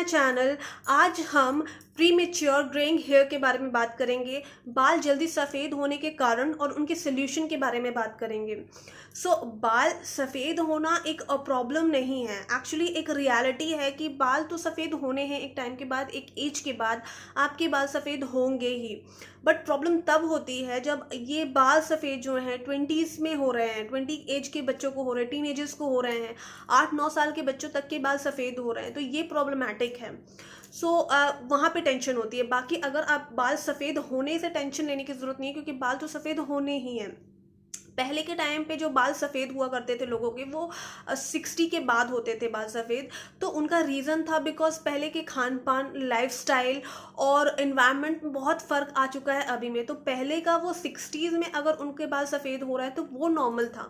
My channel. आज हम premature greying hair के बारे में बात करेंगे। बाल जल्दी सफ़ेद होने के कारण और उनके सोल्यूशन के बारे में बात करेंगे। बाल सफ़ेद होना एक प्रॉब्लम नहीं है, एक्चुअली एक रियलिटी है कि बाल तो सफ़ेद होने हैं एक टाइम के बाद, एक एज के बाद आपके बाल सफ़ेद होंगे ही। बट प्रॉब्लम तब होती है जब ये बाल सफ़ेद जो हैं 20s में हो रहे हैं, 20 एज के बच्चों को हो रहे हैं, टीनेजर्स को हो रहे हैं, 8-9 साल के बच्चों तक के बाल सफ़ेद हो रहे हैं, तो ये प्रॉब्लमैटिक है। वहाँ पे टेंशन होती है। बाकी अगर आप बाल सफ़ेद होने से टेंशन लेने की ज़रूरत नहीं है, क्योंकि बाल तो सफ़ेद होने ही हैं। पहले के टाइम पे जो बाल सफ़ेद हुआ करते थे लोगों के, वो 60 के बाद होते थे बाल सफ़ेद। तो उनका रीज़न था बिकॉज पहले के खान पान, लाइफस्टाइल और इन्वायरमेंट में बहुत फ़र्क आ चुका है अभी में। तो पहले का वो 60s में अगर उनके बाल सफ़ेद हो रहा है तो वो नॉर्मल था,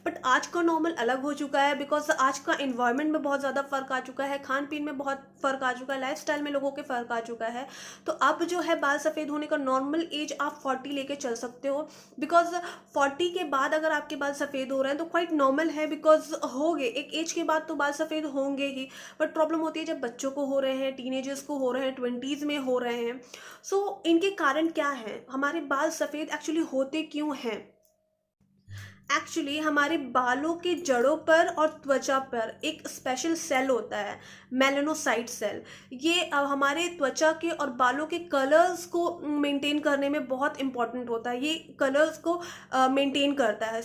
बट आज का नॉर्मल अलग हो चुका है बिकॉज आज का इन्वायरमेंट में बहुत ज़्यादा फ़र्क आ चुका है, खान पीन में बहुत फ़र्क आ चुका है, लाइफस्टाइल में लोगों के फ़र्क आ चुका है। तो अब जो है बाल सफ़ेद होने का नॉर्मल एज आप 40 लेके चल सकते हो, बिकॉज 40 के बाद अगर आपके बाल सफ़ेद हो रहे हैं तो क्वाइट नॉर्मल है, बिकॉज हो गए एक एज के बाद तो बाल सफ़ेद होंगे ही। बट प्रॉब्लम होती है जब बच्चों को हो रहे हैं, टीनेजर्स को हो रहे हैं, 20s में हो रहे हैं। इनके कारण क्या है, हमारे बाल सफ़ेद एक्चुअली होते क्यों हैं? एक्चुअली हमारे बालों के जड़ों पर और त्वचा पर एक स्पेशल सेल होता है, मेलानोसाइट सेल। ये हमारे त्वचा के और बालों के कलर्स को मेंटेन करने में बहुत इंपॉर्टेंट होता है, ये कलर्स को मेंटेन करता है।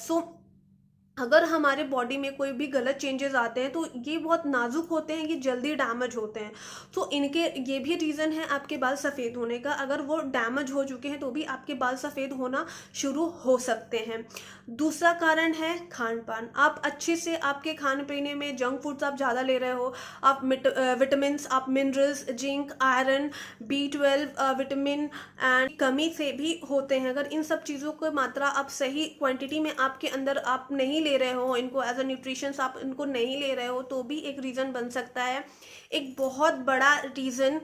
अगर हमारे बॉडी में कोई भी गलत चेंजेस आते हैं तो ये बहुत नाजुक होते हैं, ये जल्दी डैमेज होते हैं। तो इनके ये भी रीज़न है आपके बाल सफ़ेद होने का। अगर वो डैमेज हो चुके हैं तो भी आपके बाल सफ़ेद होना शुरू हो सकते हैं। दूसरा कारण है खान पान। आप अच्छे से आपके खाने पीने में जंक फूड्स आप ज़्यादा ले रहे हो, आप विटामिन, आप minerals, zinc, iron, B12 vitamin and कमी से भी होते हैं। अगर इन सब चीज़ों की मात्रा आप सही क्वांटिटी में आपके अंदर आप नहीं ले रहे हो, इनको एज अ न्यूट्रिशंस आप इनको नहीं ले रहे हो, तो भी एक रीज़न बन सकता है। एक बहुत बड़ा रीज़न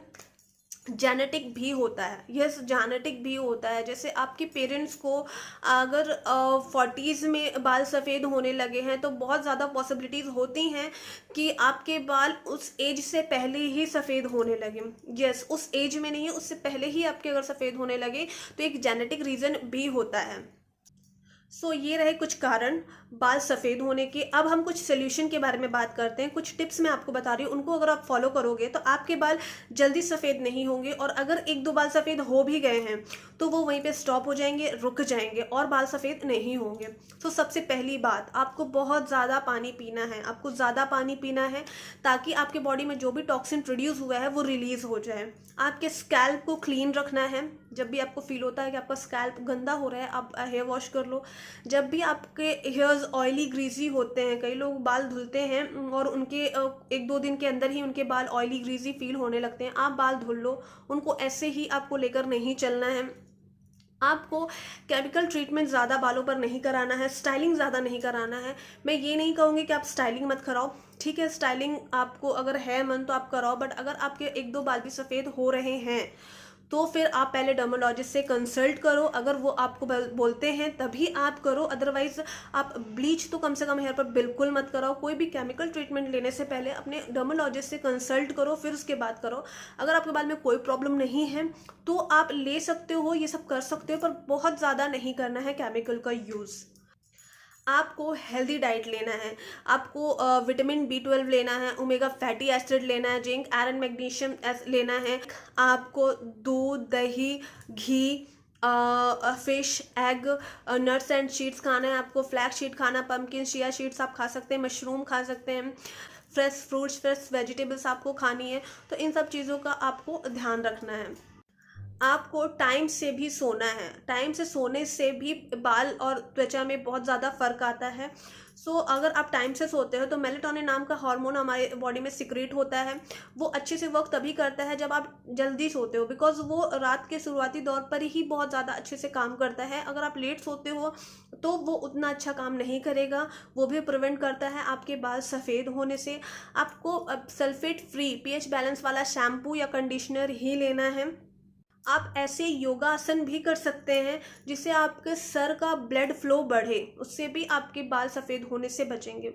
जेनेटिक भी होता है। यस, जेनेटिक भी होता है। जैसे आपके पेरेंट्स को अगर 40s में बाल सफ़ेद होने लगे हैं तो बहुत ज़्यादा पॉसिबिलिटीज़ होती हैं कि आपके बाल उस एज से पहले ही सफ़ेद होने लगे। यस, उस एज में नहीं, उससे पहले ही आपके अगर सफ़ेद होने लगे तो एक जेनेटिक रीज़न भी होता है। ये रहे कुछ कारण बाल सफ़ेद होने के। अब हम कुछ सोल्यूशन के बारे में बात करते हैं। कुछ टिप्स मैं आपको बता रही हूँ, उनको अगर आप फॉलो करोगे तो आपके बाल जल्दी सफ़ेद नहीं होंगे, और अगर 1-2 बाल सफ़ेद हो भी गए हैं तो वो वहीं पे स्टॉप हो जाएंगे, रुक जाएंगे और बाल सफ़ेद नहीं होंगे। सबसे पहली बात, आपको बहुत ज़्यादा पानी पीना है। आपको ज़्यादा पानी पीना है ताकि आपके बॉडी में जो भी टॉक्सिन प्रोड्यूस हुआ है वो रिलीज़ हो जाए। आपके स्कैल्प को क्लीन रखना है। जब भी आपको फील होता है कि आपका स्कैल्प गंदा हो रहा है, आप हेयर वॉश कर लो। जब भी आपके हेयर्स ऑयली ग्रीजी होते हैं, कई लोग बाल धुलते हैं और उनके 1-2 दिन के अंदर ही उनके बाल ऑयली ग्रीजी फील होने लगते हैं, आप बाल धुल लो। उनको ऐसे ही आपको लेकर नहीं चलना है। आपको केमिकल ट्रीटमेंट ज़्यादा बालों पर नहीं कराना है, स्टाइलिंग ज़्यादा नहीं कराना है। मैं ये नहीं कहूँगी कि आप स्टाइलिंग मत कराओ, ठीक है, स्टाइलिंग आपको अगर है मन तो आप कराओ, बट अगर आपके 1-2 बाल भी सफ़ेद हो रहे हैं तो फिर आप पहले डर्मोलॉजिस्ट से कंसल्ट करो। अगर वो आपको बोलते हैं तभी आप करो, अदरवाइज आप ब्लीच तो कम से कम हेयर पर बिल्कुल मत कराओ। कोई भी केमिकल ट्रीटमेंट लेने से पहले अपने डर्मोलॉजिस्ट से कंसल्ट करो, फिर उसके बाद करो। अगर आपके बाल में कोई प्रॉब्लम नहीं है तो आप ले सकते हो, ये सब कर सकते हो, पर बहुत ज़्यादा नहीं करना है केमिकल का यूज़। आपको हेल्दी डाइट लेना है। आपको विटामिन B12 लेना है, ओमेगा फैटी एसिड लेना है, जिंक, आयरन, मैग्नीशियम लेना है। आपको दूध, दही, घी, fish, egg, nuts and seeds खाना है। आपको फ्लैक्स सीड खाना, पम्पकिन, चिया सीड्स आप खा सकते हैं, मशरूम खा सकते हैं, फ्रेश फ्रूट्स, फ्रेश वेजिटेबल्स आपको खानी है। तो इन सब चीज़ों का आपको ध्यान रखना है। आपको टाइम से भी सोना है। टाइम से सोने से भी बाल और त्वचा में बहुत ज़्यादा फर्क आता है। अगर आप टाइम से सोते हो तो मेलेटोनिन नाम का हार्मोन हमारे बॉडी में सिक्रेट होता है। वो अच्छे से वर्क तभी करता है जब आप जल्दी सोते हो, बिकॉज वो रात के शुरुआती दौर पर ही बहुत ज़्यादा अच्छे से काम करता है। अगर आप लेट सोते हो तो वो उतना अच्छा काम नहीं करेगा। वो भी प्रिवेंट करता है आपके बाल सफ़ेद होने से। आपको सल्फेट फ्री पीएच बैलेंस वाला शैम्पू या कंडीशनर ही लेना है। आप ऐसे योगासन भी कर सकते हैं जिससे आपके सर का ब्लड फ्लो बढ़े, उससे भी आपके बाल सफ़ेद होने से बचेंगे।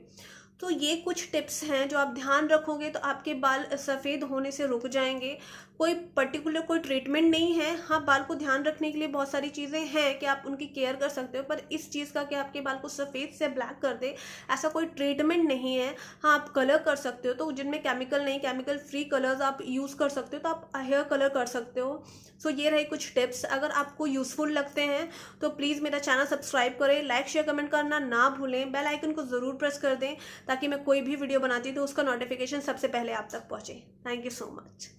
तो ये कुछ टिप्स हैं जो आप ध्यान रखोगे तो आपके बाल सफ़ेद होने से रुक जाएंगे। कोई पर्टिकुलर कोई ट्रीटमेंट नहीं है। हाँ, बाल को ध्यान रखने के लिए बहुत सारी चीज़ें हैं कि आप उनकी केयर कर सकते हो, पर इस चीज़ का कि आपके बाल को सफ़ेद से ब्लैक कर दे, ऐसा कोई ट्रीटमेंट नहीं है। हाँ, आप कलर कर सकते हो, तो जिनमें केमिकल नहीं, केमिकल फ्री कलर्स आप यूज़ कर सकते हो, तो आप हेयर कलर कर सकते हो। सो ये रहे कुछ टिप्स। अगर आपको यूज़फुल लगते हैं तो प्लीज़ मेरा चैनल सब्सक्राइब करें, लाइक शेयर कमेंट करना ना भूलें, बेल आइकन को ज़रूर प्रेस कर दें ताकि मैं कोई भी वीडियो बनाती हूँ तो उसका नोटिफिकेशन सबसे पहले आप तक पहुँचे। Thank you so much.